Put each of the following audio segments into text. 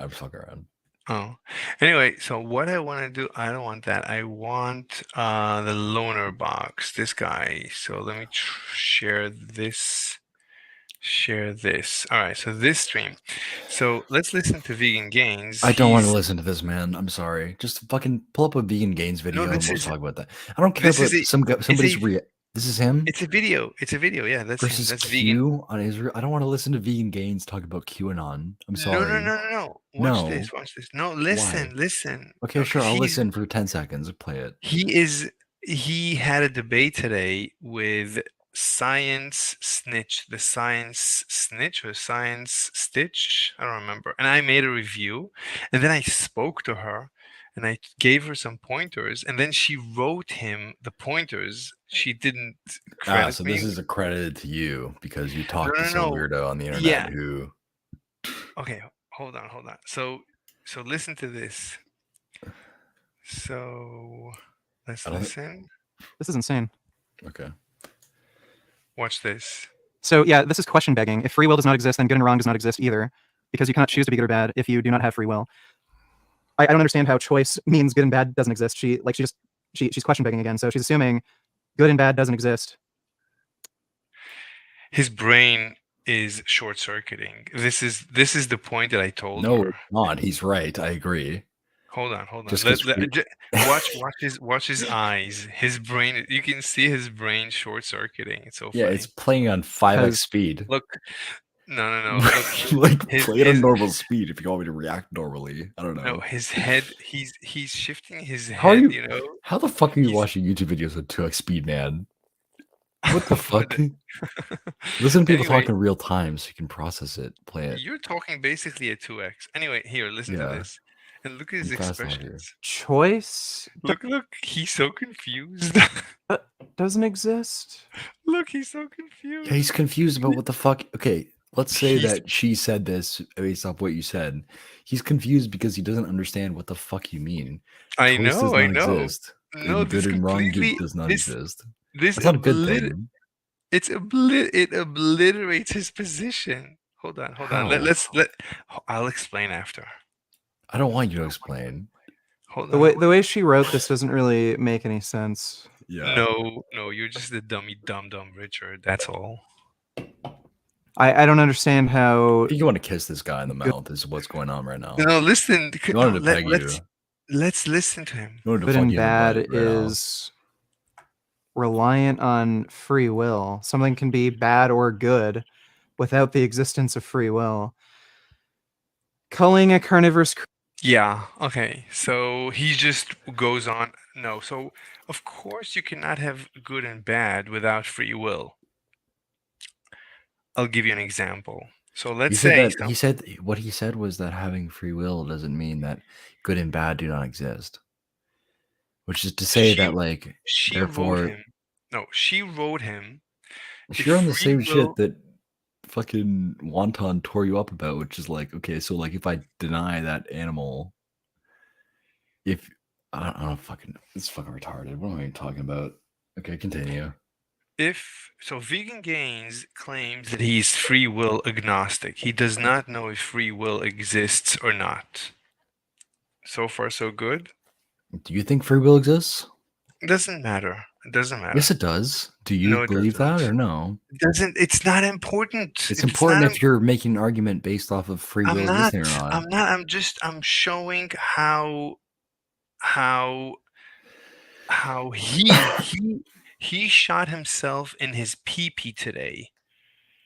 I'm fucking around. Oh, anyway, so what I want to do, I don't want that. I want the loner box, this guy. So let me share this. Share this. All right, so this stream. So let's listen to Vegan Gains. I don't want to He's listen to this, man. I'm sorry. Just fucking pull up a vegan gains no, video and this we'll is talk about that. I don't care this is about a it's somebody's a This is him it's a video. It's a video. Yeah, that's him. versus That's vegan. Q on Israel. I don't want to listen to vegan gains talk about QAnon. I'm No, no, sorry. no, no, no. Watch No. this. Watch this. No, Why? listen, listen. Okay, No, sure. because I'll listen for 10 seconds. Play it. he had a debate today with Science Snitch, the Science Snitch or Science Stitch, I don't remember. And I made a review, and then I spoke to her, and I gave her some pointers, and then she wrote him the pointers. She didn't Ah, credit so this me. is accredited to you because you No, talked to no, some no. weirdo on the internet Yeah. who Okay, hold on, hold on. So listen to this. So let's I don't. listen. This is insane. Okay. Watch this. So yeah, this is question begging. If free will does not exist, then good and wrong does not exist either, because you cannot choose to be good or bad if you do not have free will. I don't understand how choice means good and bad doesn't exist. She's question begging again. So she's assuming good and bad doesn't exist. His brain is short circuiting. This is the point that I told No, her. it's not. He's right. I agree. Hold on, hold on. Just because Watch his eyes. His brain. You can see his brain short circuiting. It's so yeah, funny. it's playing on 5x speed. Look, no. Look, like his play it on his normal speed if you want me to react normally. I don't no. know. His head. He's shifting his How are head. you? You know. How the fuck are you He's. watching YouTube videos at 2x speed, man? What the fuck? But Listen to people anyway, talk in real time so you can process it. Play it. you're talking basically at 2x. Anyway, here, listen to Yeah. this. And look at his I'm fast on here. expressions. Choice Look, he's so confused. doesn't exist. Look, he's so Yeah, confused. he's confused about what the fuck. Okay, let's say He's that she said this based off what you said. He's confused because he doesn't understand what the fuck you mean. I Choice does know, I not know. exist. No, And good this and wrong completely does not this exist. this That's not a good oblit thing. it obliterates his position. Hold on. How? I'll explain after. I don't want you to explain. Hold The on. way she wrote this doesn't really make any sense. Yeah. No, you're just a dumb Richard. That's all. I don't understand how I think you want to kiss this guy in the mouth is what's going on right now. No, listen. You wanted to peg Let's listen to him. You wanted to good fuck and you in the bad butt right now. is reliant on free will. Something can be bad or good without the existence of free will. Culling a carnivorous. Yeah, okay. So he just goes on. No, so of course you cannot have good and bad without free will. I'll give you an example. So let's say he said what he said was that having free will doesn't mean that good and bad do not exist. Which is to say that like she wrote therefore him. No, she wrote him. you're on the free same shit will, that fucking Wonton tore you up about, which is like, okay, so like if I deny that animal, if I don't fucking, it's fucking retarded. What am I even talking about? Okay, continue. so Vegan Gains claims that he's free will agnostic. He does not know if free will exists or not. So far, so good. Do you think free will exists? It doesn't matter. It doesn't matter. Yes, it does. Do you No, it believe that doesn't. or no? It doesn't. It's not important. It's important if you're making an argument based off of free will existing or not. I'm not. I'm showing how he shot himself in his pee-pee today.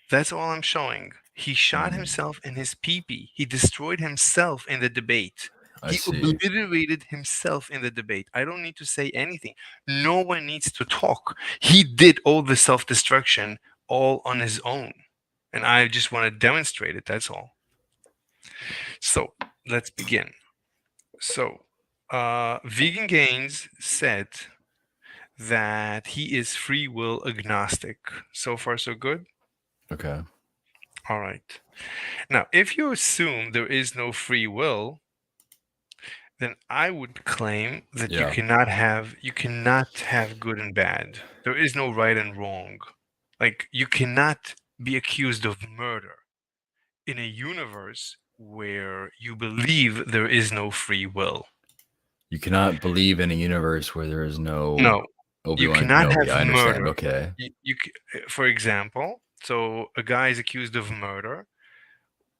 That's all I'm showing. He shot himself in his pee-pee. He destroyed himself in the debate. He obliterated himself in the debate. I don't need to say anything. No one needs to talk. He did all the self-destruction all on his own. And I just want to demonstrate it. That's all. So let's begin. So Vegan Gains said that he is free will agnostic. So far, so good? Okay. All right. Now, if you assume there is no free will, then I would claim that you cannot have good and bad. There is no right and wrong. Like you cannot be accused of murder in a universe where you believe there is no free will. You cannot believe in a universe where there is no No, you Obi-Wan cannot Kenobi. have I understand. murder. Okay. For example, so a guy is accused of murder,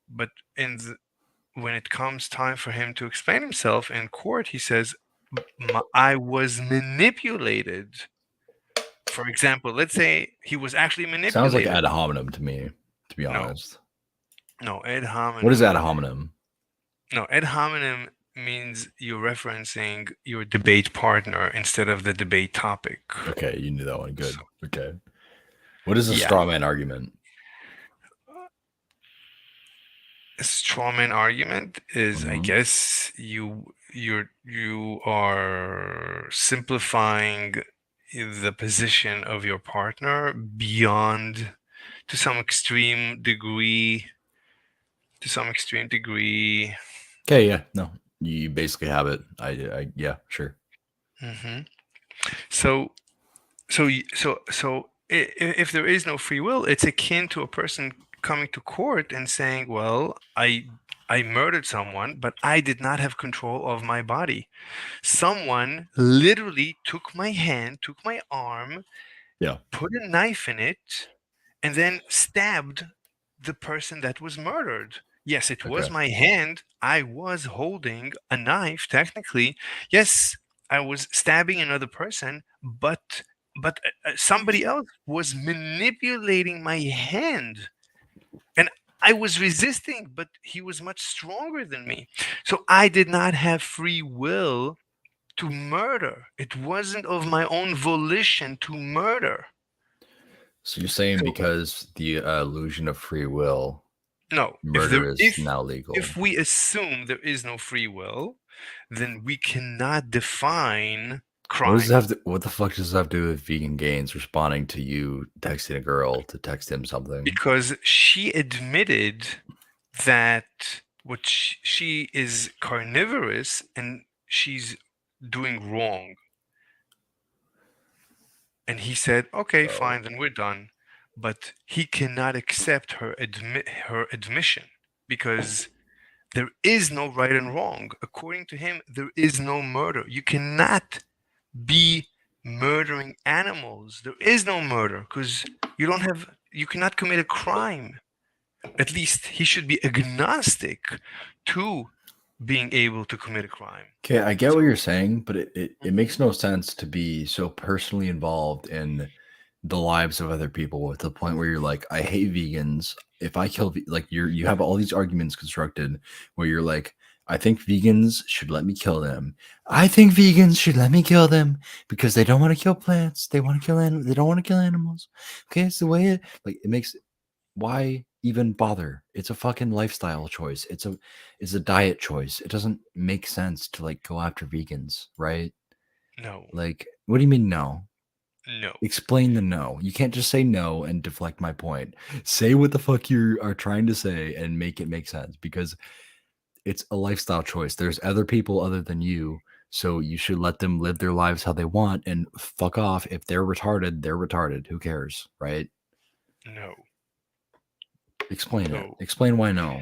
but when it comes time for him to explain himself in court, he says, I was manipulated. For example, let's say he was actually manipulated. Sounds like ad hominem to me, to be No. honest. No, ad hominem. What is ad hominem? No, ad hominem means you're referencing your debate partner instead of the debate topic. Okay, you knew that one. Good. Okay. What is a Yeah. straw man argument? A straw man argument is, I guess, you are simplifying the position of your partner beyond to some extreme degree. Okay, yeah, no, you basically have it. I yeah, sure. So if there is no free will, it's akin to a person coming to court and saying, well, I murdered someone, but I did not have control of my body. Someone literally took my hand, took my arm, Yeah, put a knife in it, and then stabbed the person that was murdered. Yes, it was my hand. I was holding a knife, technically. Yes, I was stabbing another person, but somebody else was manipulating my hand. And I was resisting, but he was much stronger than me. So I did not have free will to murder. It wasn't of my own volition to murder. So you're saying because the illusion of free will, no, murder is now legal. If we assume there is no free will, then we cannot define crime. What the fuck does that have to do with vegan gains responding to you texting a girl to text him something? Because she admitted that she is carnivorous and she's doing wrong. And he said, okay, fine, then we're done. But he cannot accept her admission because there is no right and wrong. According to him, there is no murder. You cannot be murdering animals. There is no murder because you cannot commit a crime. At least he should be agnostic to being able to commit a crime. Okay, I get what you're saying, but it makes no sense to be so personally involved in the lives of other people to the point where you're like, I hate vegans. If I kill, like you have all these arguments constructed where you're like, I think vegans should let me kill them. I think vegans should let me kill them because they don't want to kill plants. They want to kill animals. They don't want to kill animals. Okay, it's the way it makes. Why even bother? It's a fucking lifestyle choice. It's a diet choice. It doesn't make sense to like go after vegans, right? No. Like, what do you mean no? No. Explain the no. You can't just say no and deflect my point. Say what the fuck you are trying to say and make it make sense because it's a lifestyle choice. There's other people other than you, so you should let them live their lives how they want and fuck off. If they're retarded, they're retarded. Who cares, right? No. Explain it. Explain why no.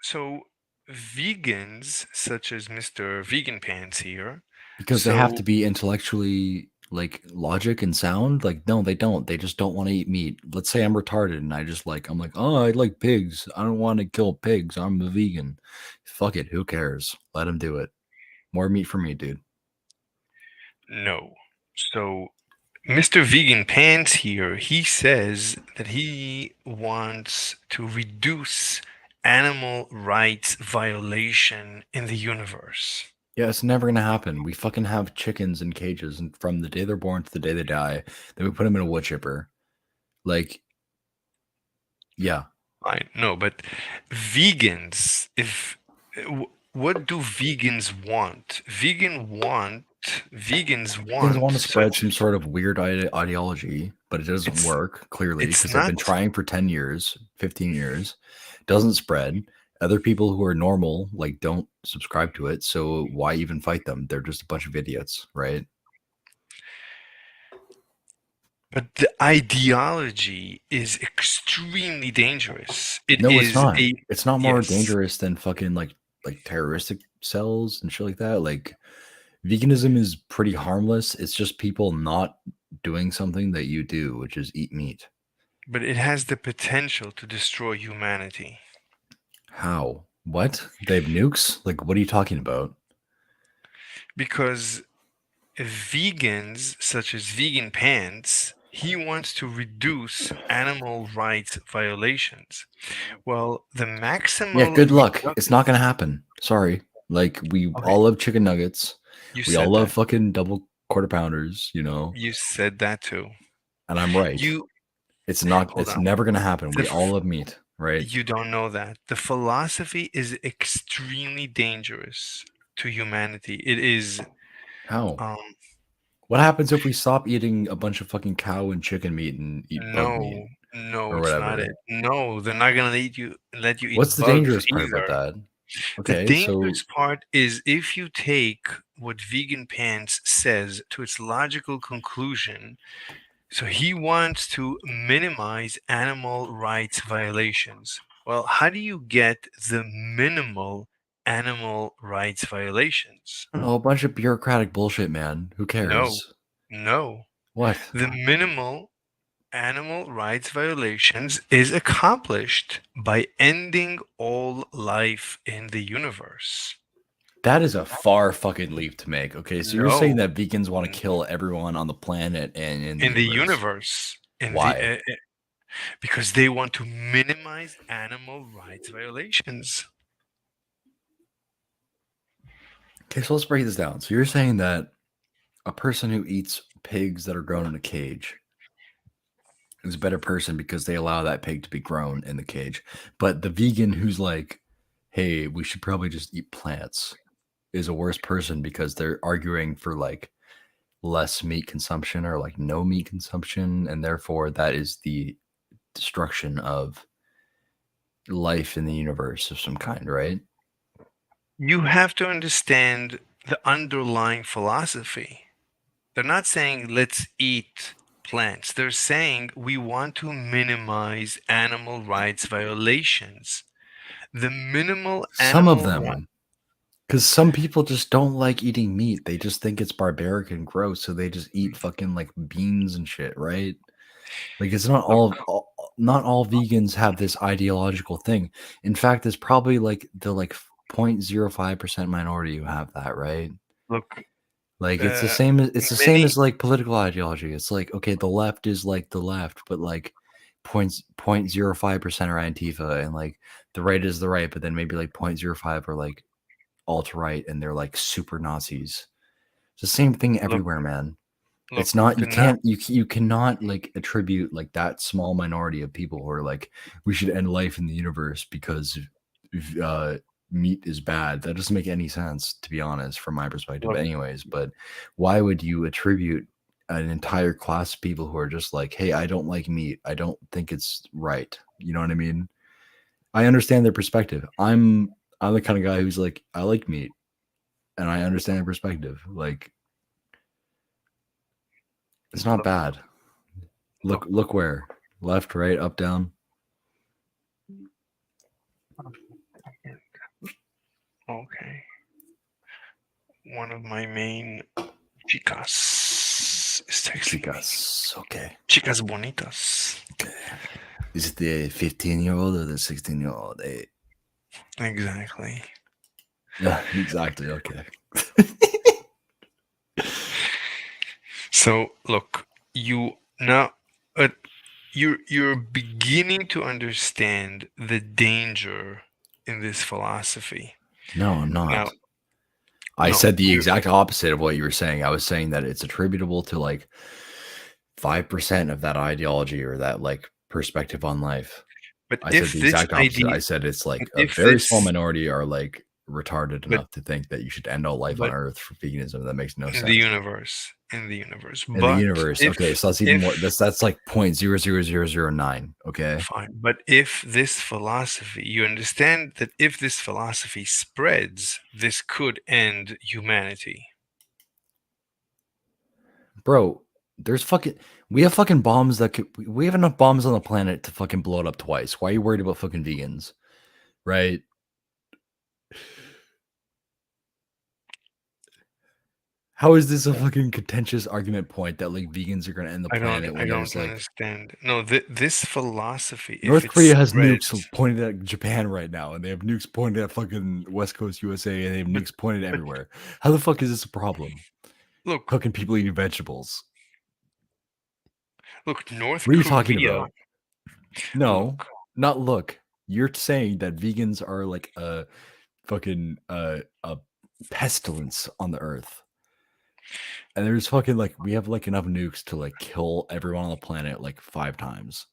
So vegans, such as Mr. Vegan Pants here, because they have to be intellectually like logic and sound. Like, no, they don't. They just don't want to eat meat. Let's say I'm retarded and I'm like, oh, I like pigs. I don't want to kill pigs. I'm a vegan. Fuck it. Who cares? Let them do it. More meat for me, dude. No. So Mr. Vegan Pants here, he says that he wants to reduce animal rights violation in the universe. Yeah, it's never going to happen. We fucking have chickens in cages, and from the day they're born to the day they die, then we put them in a wood chipper. Like, yeah. I know, but vegans, what do vegans want? Vegans want to spread some sort of weird ideology, but it doesn't work clearly because they've been trying for 10 years, 15 years. Doesn't spread. Other people who are normal like don't subscribe to it, so why even fight them? They're just a bunch of idiots, right? But the ideology is extremely dangerous. It No, it's is not. a It's not more yes, dangerous than fucking like terroristic cells and shit like that. Like veganism is pretty harmless. It's just people not doing something that you do, which is eat meat. but it has the potential to destroy humanity. How? What? They have nukes? Like, what are you talking about? Because vegans, such as Vegan Pants, he wants to reduce animal rights violations. Well, the Yeah, maximal good luck. It's not gonna happen. Sorry. Like, we Okay, all love chicken nuggets. you We all said love that. fucking double quarter pounders, you know, You said that too. and I'm right. You hold It's on. never gonna happen. The We all love meat, right? You don't know that. The philosophy is extremely dangerous to humanity. It is How? um What happens if we stop eating a bunch of fucking cow and chicken meat and eat bug meat no, or it's not whatever? it. No, they're not gonna let you What's eat the bugs dangerous part about either. that? The Okay, so dangerous part is if you take what Vegan Pants says to its logical conclusion. So he wants to minimize animal rights violations. Well, how do you get the minimal animal rights violations? I don't know, a bunch of bureaucratic bullshit, man. Who No, cares? no. What? The minimal animal rights violations is accomplished by ending all life in the universe. That is a far fucking leap to make. Okay, so you're saying No, that vegans want to n- kill everyone on the planet and in the in the universe. universe, in the Why? because they want to minimize animal rights violations. Okay, so let's break this down. So you're saying that a person who eats pigs that are grown in a cage is a better person because they allow that pig to be grown in the cage. But the vegan who's like, hey, we should probably just eat plants is a worse person because they're arguing for like less meat consumption or like no meat consumption. And therefore, that is the destruction of life in the universe of some kind, right? You have to understand the underlying philosophy. They're not saying let's eat plants. They're saying we want to minimize animal rights violations. The minimal Some of animal right. them, because some people just don't like eating meat. They just think it's barbaric and gross. So they just eat fucking like beans and shit, right? Like it's not Look, not all vegans have this ideological thing. In fact, it's probably like the 0.05% minority who have that, right? look. Like Uh, it's the same many as like political ideology. It's like okay, the left is like the left, but like 0.05% are Antifa and like the right is the right, but then maybe like 0.05 are like alt right and they're like super Nazis. It's the same thing look, everywhere, man. It's look. not The not you cannot like attribute like that small minority of people who are like we should end life in the universe because uh meat is bad. That doesn't make any sense to be honest from my perspective look. anyways, but why would you attribute an entire class of people who are just like, "Hey, I don't like meat. I don't think it's right." You know what I mean? I understand their perspective. I'm the kind of guy who's like, I like meat and I understand their perspective. Like it's not Look, bad. look. Look where? Left, right, up, down. Okay. One of my main chicas is texting me. Chicas. Okay. Chicas bonitas. Is it the 15-year-old or the 16-year-old? Hey. Exactly. Yeah, exactly. Okay. So look, you now you're beginning to understand the danger in this philosophy. No, I'm Now, not. I no, said the exact opposite of what you were saying. I was saying that it's attributable to like 5% of that ideology or that like perspective on life. but I said if the this exact opposite. idea, I said it's but like a if very small this, minority are like retarded but enough to think that you should end all life on but Earth for veganism. That makes no in sense. the universe, In the but universe, okay, so that's even more. if That's like 0.00009. Okay, fine, but if this philosophy, you understand that if this philosophy spreads, this could end humanity. bro. There's fucking We have fucking bombs that could. We have enough bombs on the planet to fucking blow it up twice. Why are you worried about fucking vegans? Right? How is this a fucking contentious argument point that like vegans are gonna end the planet when there's like understand. No, this philosophy, if North it Korea has nukes spreads, pointed at Japan right now, and they have nukes pointed at fucking West Coast USA, and they have but nukes pointed but everywhere. How the fuck is this a problem? look, Fucking people eating vegetables. North What are you talking Korea. about? No, Look, not look. You're saying that vegans are like a fucking a pestilence on the earth. And there's fucking like we have like enough nukes to like kill everyone on the planet like 5 times.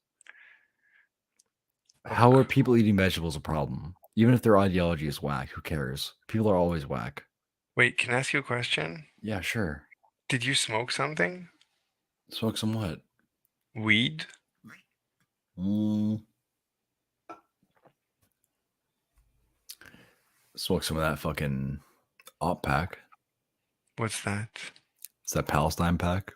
How are look. people eating vegetables a problem? Even if their ideology is whack, who cares? People are always whack. Wait, can I ask you a question? Yeah, sure. Did you smoke something? Smoke some what? Weed? Smoke some of that fucking op pack. What's that? It's that Palestine pack.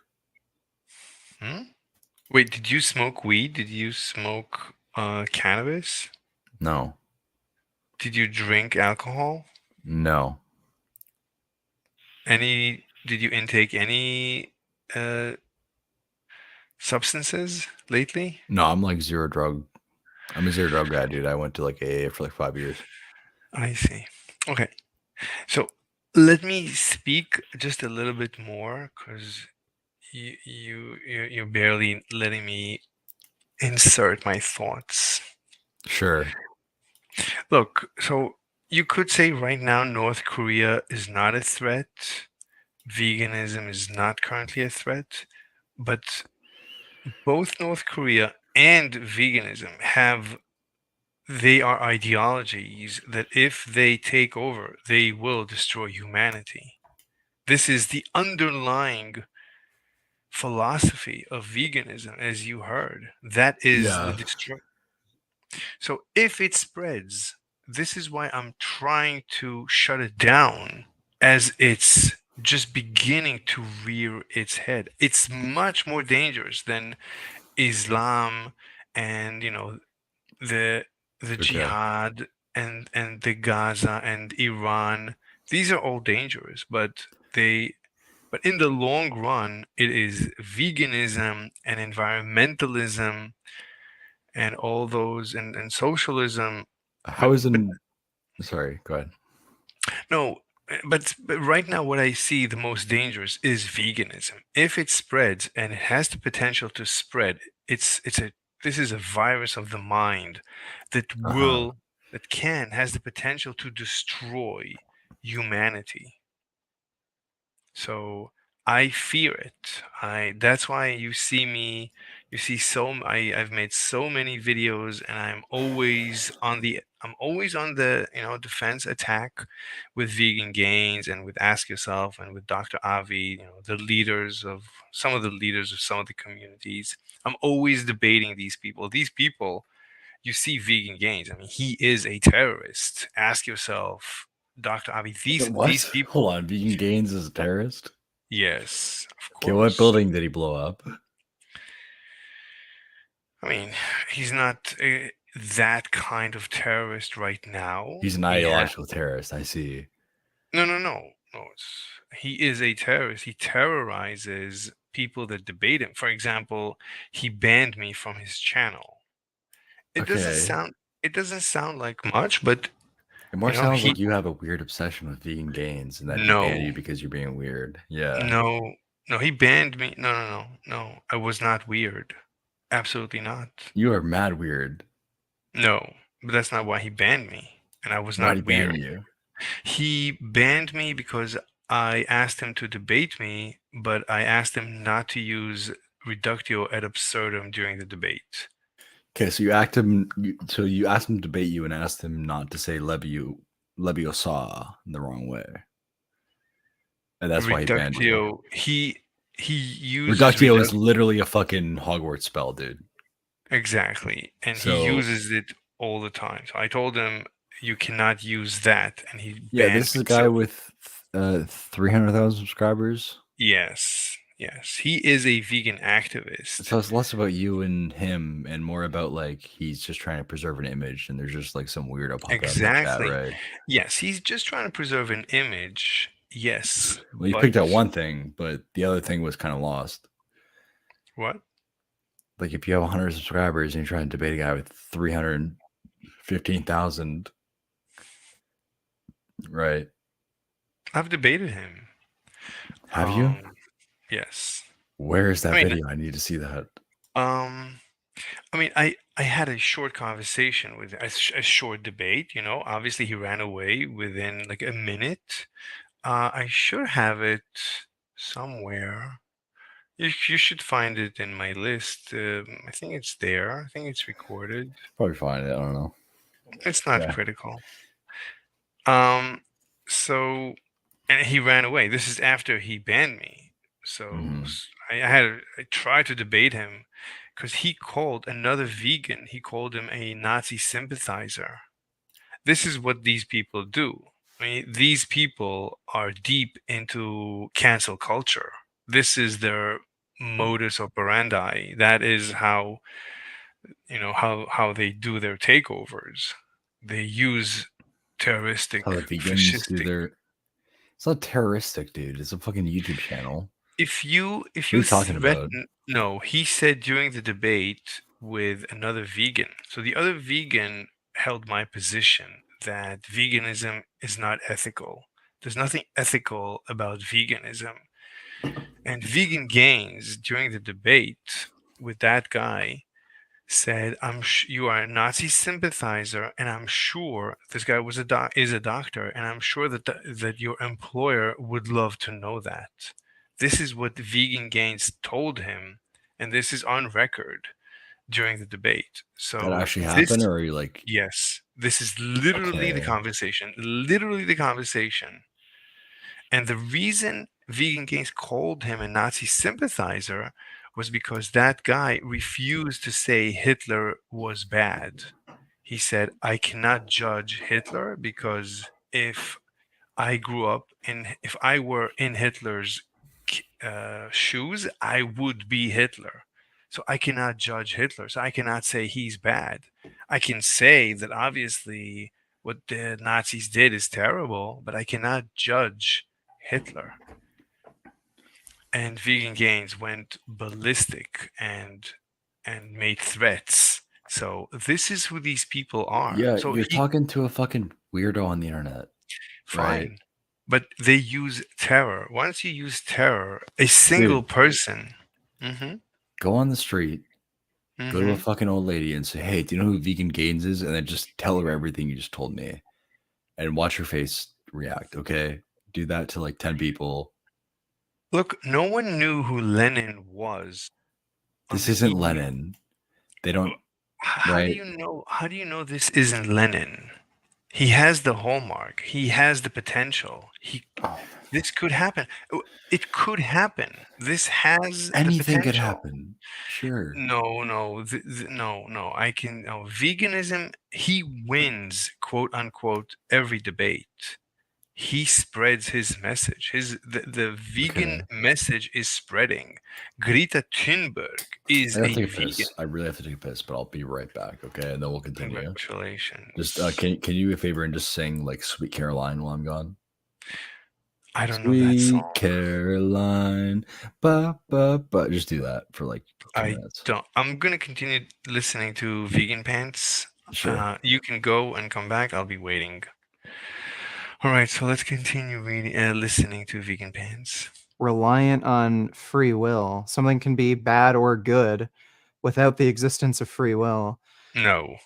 Wait, did you smoke weed? Did you smoke cannabis? No. Did you drink alcohol? No. Did you intake any substances lately? No, I'm like zero drug. I'm a zero drug guy, dude. I went to like AA for like 5 years. I see. Okay. So let me speak just a little bit more because you're barely letting me insert my thoughts. Sure. Look, so you could say right now North Korea is not a threat. Veganism is not currently a threat, but both North Korea and veganism they are ideologies that if they take over, they will destroy humanity. This is the underlying philosophy of veganism, as you heard. That is the Yeah. destruction. So if it spreads, this is why I'm trying to shut it down as it's just beginning to rear its head. It's much more dangerous than Islam and the jihad and the Gaza and Iran. These are all dangerous, but in the long run, it is veganism and environmentalism and all those and socialism. How is an sorry, go ahead. No, but right now, what I see the most dangerous is veganism. If it spreads and it has the potential to spread, this is a virus of the mind that has the potential to destroy humanity. So I fear it. That's why you see I've made so many videos and I'm always on the defense attack with vegan gains and with Ask Yourself and with Dr. Avi, some of the leaders of some of the communities. I'm always debating these people. These people, you see vegan gains. I mean, he is a terrorist. Ask yourself, Dr. Avi, these people. Hold on, Vegan Gains is a terrorist? Yes, of Okay, what course. building did he blow up? I mean, he's not that kind of terrorist right now. He's an ideological terrorist, I see. No. He is a terrorist. He terrorizes people that debate him. For example, he banned me from his channel. It doesn't sound like much, but it more sounds like you have a weird obsession with vegan gains and that he banned you because you're being weird. Yeah. No, he banned me. No. I was not weird. Absolutely not. You are mad weird. No, but that's not why he banned me. And I was Why'd not weird. Ban you? He banned me because I asked him to debate me, but I asked him not to use reductio ad absurdum during the debate. Okay, so you asked him to debate you and asked him not to say Leviosa in the wrong way. And that's why he banned you. He uses Reductio is literally a fucking Hogwarts spell, dude. Exactly. And he uses it all the time. So I told him you cannot use that, and he banned this is a guy with 300,000 subscribers. Yes, Yes, he is a vegan activist. So it's less about you and him and more about like he's just trying to preserve an image and there's just like some weirdo popping up in the chat, Exactly. right? Yes, he's just trying to preserve an image. Yes, Well, you but picked out one thing, but the other thing was kind of lost. what? Like if you have 100 subscribers and you're trying to debate a guy with 315,000, right? I've debated him. Have you? Yes. Where is that I mean, video? I need to see that. um, I had a short conversation with a short debate. You know, obviously he ran away within like a minute. I should have it somewhere. You should find it in my list. I think it's there. I think it's recorded. Probably find it. I don't know. It's not Yeah. critical. So, and he ran away. This is after he banned me. So I tried to debate him because he called another vegan. He called him a Nazi sympathizer. This is what these people do. I mean, these people are deep into cancel culture. This is their modus operandi. That is how, how they do their takeovers. They use terroristic, How the vegans do fascistic. their. It's not terroristic, dude. It's a fucking YouTube channel. If you What are you talking about? no, he said during the debate with another vegan. So the other vegan held my position that veganism is not ethical. There's nothing ethical about veganism. And Vegan Gains during the debate with that guy said, "You are a Nazi sympathizer, and I'm sure this guy is a doctor, and I'm sure that your employer would love to know that." This is what Vegan Gains told him, and this is on record during the debate. That So actually happened, or are you like, yes, this is literally the okay? conversation, literally the conversation. And the reason Vegan Gains called him a Nazi sympathizer was because that guy refused to say Hitler was bad. He said, I cannot judge Hitler because if if I were in Hitler's shoes, I would be Hitler. So I cannot judge Hitler. So I cannot say he's bad. I can say that obviously what the Nazis did is terrible, but I cannot judge Hitler. And Vegan Gains went ballistic and made threats. So this is who these people are. Yeah, So you're talking to a fucking weirdo on the internet, right? fine, but they use terror. Once you use terror, a single Dude, person. Mm-hmm. go on the street, go to a Mm-hmm. fucking old lady and say, "Hey, do you know who Vegan Gains is?" And then just tell her everything you just told me, and watch her face react. Okay, do that to like 10 people. Look, no one knew who Lenin was. This isn't Lenin. They don't. How do Right? you know? How do you know this isn't Lenin? He has the hallmark. He has the potential. This could happen. It could happen. This has the Anything could potential. happen. Sure. No. I can. No, veganism. He wins, quote unquote, every debate. He spreads his message. The vegan message is spreading. Greta Thunberg is I gotta a take a vegan. piss. I really have to take a piss, but I'll be right back. Okay, and then we'll continue. Congratulations. Just can you do a favor and just sing like "Sweet Caroline" while I'm gone? I don't know that Sweet song. Caroline, ba ba ba. Just do that for like 2 minutes. I'm gonna continue listening to Vegan Pants. Sure. You can go and come back. I'll be waiting. All right, so let's continue listening to Vegan Pants. Reliant on free will. Something can be bad or good without the existence of free will. No,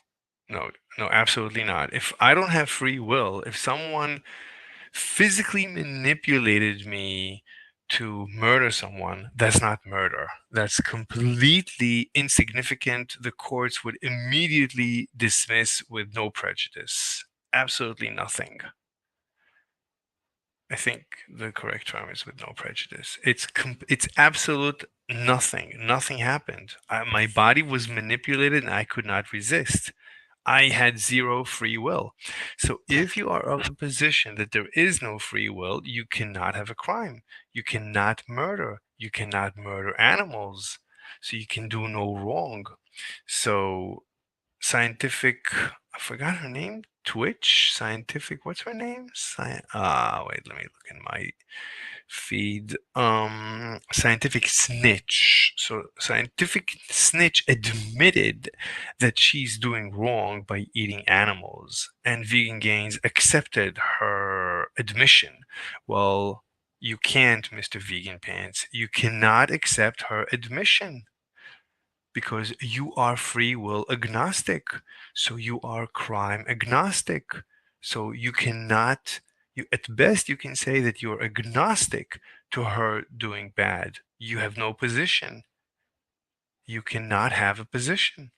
absolutely not. If I don't have free will, if someone physically manipulated me to murder someone, that's not murder. That's completely insignificant. The courts would immediately dismiss with no prejudice. Absolutely nothing. I think the correct term is with no prejudice. It's absolute nothing. Nothing happened. My body was manipulated and I could not resist. I had zero free will. So if you are of the position that there is no free will, you cannot have a crime. You cannot murder. you cannot murder animals, so you can do no wrong. So scientific, I forgot her name. Twitch scientific. What's her name? Wait, let me look in my feed. Scientific Snitch. So Scientific Snitch admitted that she's doing wrong by eating animals, and Vegan Gains accepted her admission. Well, you can't, Mr. Vegan Pants. You cannot accept her admission because you are free will agnostic. So you are crime agnostic. So you cannot, you at best you can say that you're agnostic to her doing bad. You have no position. You cannot have a position.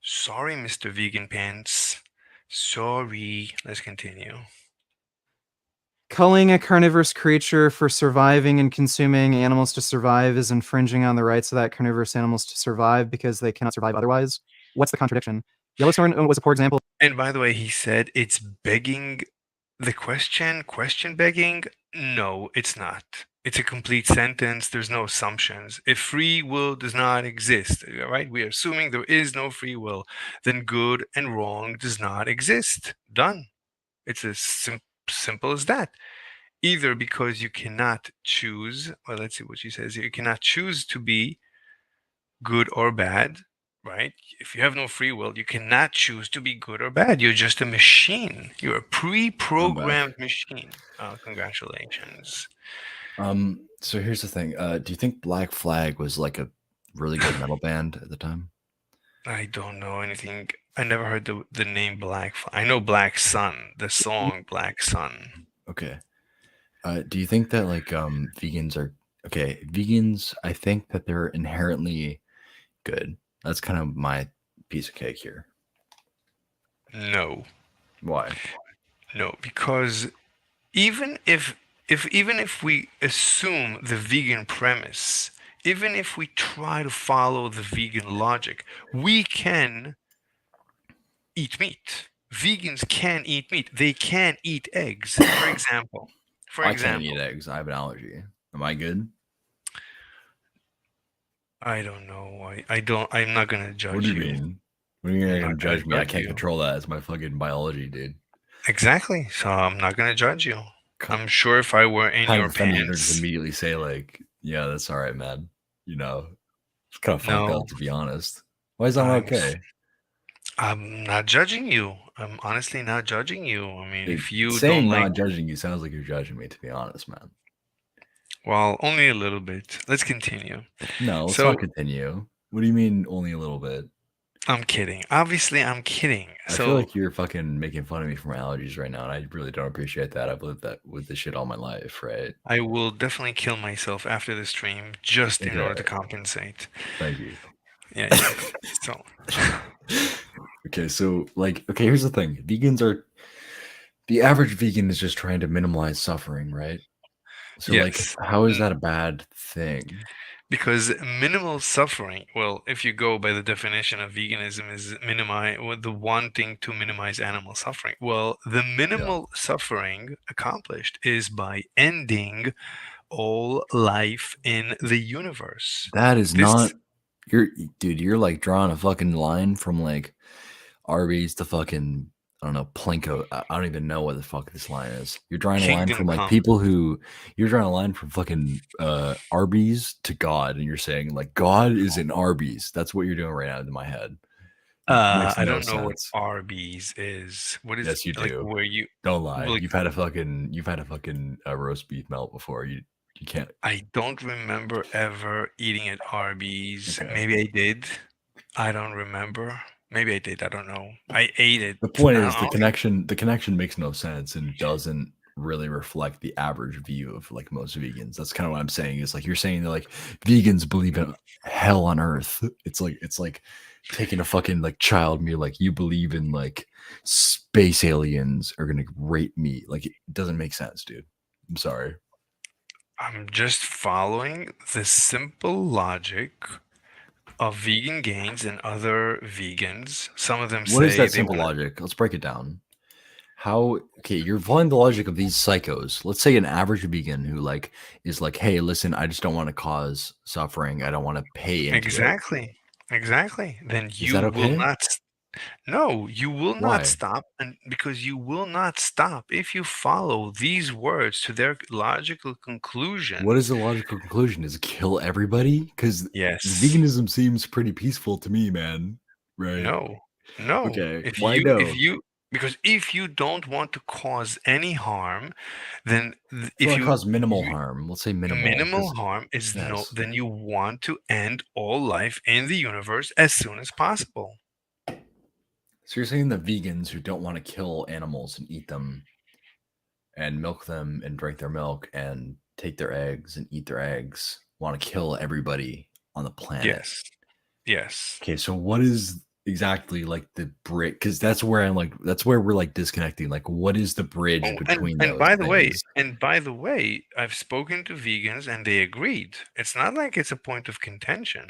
Sorry, Mr. Vegan Pants. Sorry. Let's continue. Culling a carnivorous creature for surviving and consuming animals to survive is infringing on the rights of that carnivorous animals to survive because they cannot survive otherwise. What's the contradiction? Yellowstone was a poor example. And by the way, he said it's begging the question begging. No, it's not. It's a complete sentence. There's no assumptions. If free will does not exist, right? We are assuming there is no free will, then good and wrong does not exist. Done. It's as simple as that. Either because you cannot choose, well, let's see what she says. You cannot choose to be good or bad, right? If you have no free will, you cannot choose to be good or bad. You're just a machine. You're a pre-programmed machine. Congratulations. So here's the thing. Do you think Black Flag was like a really good metal band at the time? I don't know anything. I never heard the name Black. I know Black Sun, the song Black Sun. Okay. Do you think that like vegans are okay? Vegans, I think that they're inherently good. That's kind of my piece of cake here. No. Why? No, because even if we assume the vegan premise, even if we try to follow the vegan logic, we can eat meat. Vegans can eat meat. They can eat eggs. For example. I can't eat eggs. I have an allergy. Am I good? I don't know. I'm not gonna judge you. What do you mean? What are you gonna judge me? I can't control that. It's my fucking biology, dude. Exactly. So I'm not gonna judge you. I'm sure if I were in your pants, you don't just immediately say like, "Yeah, that's all right, man." You know, it's kind of fucked up, to be honest. Why is that not okay? I'm not judging you. I'm honestly not judging you. I mean, if you saying don't like not judging you sounds like you're judging me, to be honest, man. Well, only a little bit. Let's continue. No, let's not continue. What do you mean only a little bit? I'm kidding. Obviously, I'm kidding. I feel like you're fucking making fun of me for my allergies right now, and I really don't appreciate that. I've lived that with this shit all my life, right? I will definitely kill myself after the stream just in order to compensate. Thank you. Yeah. So. Okay, so like, here's the thing: the average vegan is just trying to minimize suffering, right? So, like, how is that a bad thing? Because minimal suffering, well, if you go by the definition of veganism, is the wanting to minimize animal suffering. Well, the minimal suffering accomplished is by ending all life in the universe. That is not you're like drawing a fucking line from like Arby's to fucking I don't know, Plinko. I don't even know what the fuck this line is. You're drawing a line from like people who you're drawing a line from fucking Arby's to God, and you're saying like God is in Arby's. That's what you're doing right now in my head. I don't know what Arby's is. What is? Yes, you like, do. Where you don't lie. Like, you've had a fucking roast beef melt before. You can't. I don't remember ever eating at Arby's. Okay. Maybe I did. I don't remember. Maybe I did. I don't know. I ate it. The point is the connection makes no sense and doesn't really reflect the average view of like most vegans. That's kind of what I'm saying. Is like you're saying that like vegans believe in hell on earth. It's like taking a fucking like child me like you believe in like space aliens are gonna rape me. Like it doesn't make sense, dude. I'm sorry. I'm just following the simple logic of Vegan Gains and other vegans. Some of them what is that simple logic? Let's break it down. How okay, you're following the logic of these psychos. Let's say an average vegan who like is like, hey, listen, I just don't want to cause suffering. I don't want to pay into it. Exactly. Then Is you that will okay? not. No, you will not Why? stop, and because you will not stop if you follow these words to their logical conclusion. What is the logical conclusion? Is it kill everybody? Because Yes. veganism seems pretty peaceful to me, man. Right? No. No. Okay. If Why you if no? you because if you don't want to cause any harm, then If you if want to you cause minimal you harm, let's say minimal, minimal because harm is no, yes. then you want to end all life in the universe as soon as possible. So you're saying the vegans who don't want to kill animals and eat them and milk them and drink their milk and take their eggs and eat their eggs want to kill everybody on the planet. Yes. Yes. Okay, so what is exactly like the bridge? Because that's where I'm like, that's where we're like disconnecting. Like, what is the bridge Oh, between and those by the way, things? I've spoken to vegans and they agreed. It's not like it's a point of contention.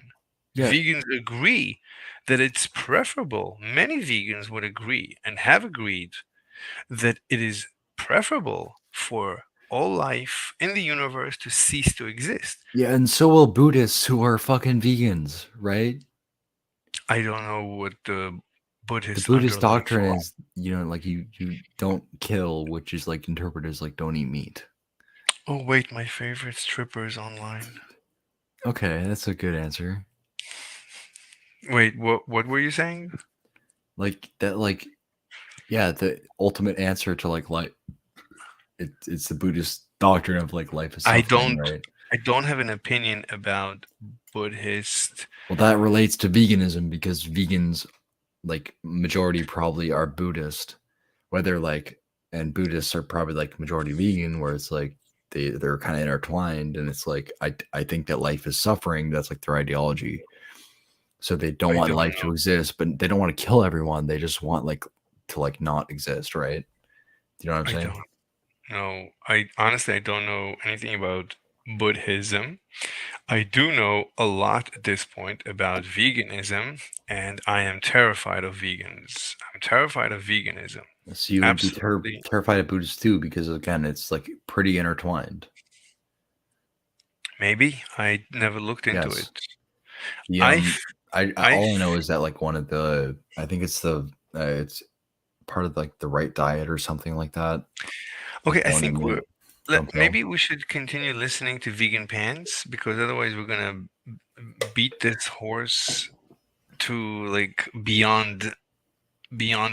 Yeah, Vegans agree that it's preferable. Many vegans would agree and have agreed that it is preferable for all life in the universe to cease to exist. yeah, and so will Buddhists who are fucking vegans, right? I don't know what the The Buddhist Buddhist underlying doctrine philosophy. is, like you don't kill, which is like interpreted as like don't eat meat. Oh wait, my favorite stripper is online. Okay, that's a good answer. Wait, what were you saying? Like that, like yeah, the ultimate answer to like life. It's the Buddhist doctrine of like life is I suffering, don't right? I don't have an opinion about Buddhist. Well, that relates to veganism because vegans, like majority, probably are Buddhist, whether like and Buddhists are probably like majority vegan, where it's like they're kind of intertwined, and it's like I think that life is suffering. That's like their ideology. So they don't I want don't life to know. exist, but they don't want to kill everyone. They just want like to like not exist, right? Do you know what I'm I saying? don't know. I honestly I don't know anything about Buddhism. I do know a lot at this point about veganism, and I am terrified of vegans. I'm terrified of veganism. So you would be Absolutely. terrified of Buddhists too, because again, it's like pretty intertwined. Maybe I never looked into Yes. it. The I f- I I all I know f- is that like one of the I think it's part of like the right diet or something like that. Okay, Like I don't eat think meat, don't kill. maybe we should continue listening to Vegan Pants because otherwise we're gonna beat this horse to like beyond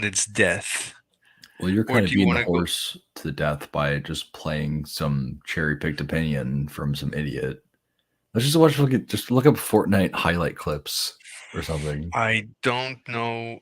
its death. Well, you're Or kind do of you beating want the to go? horse to the death by just playing some cherry picked opinion from some idiot. Let's just look up Fortnite highlight clips or something. I don't know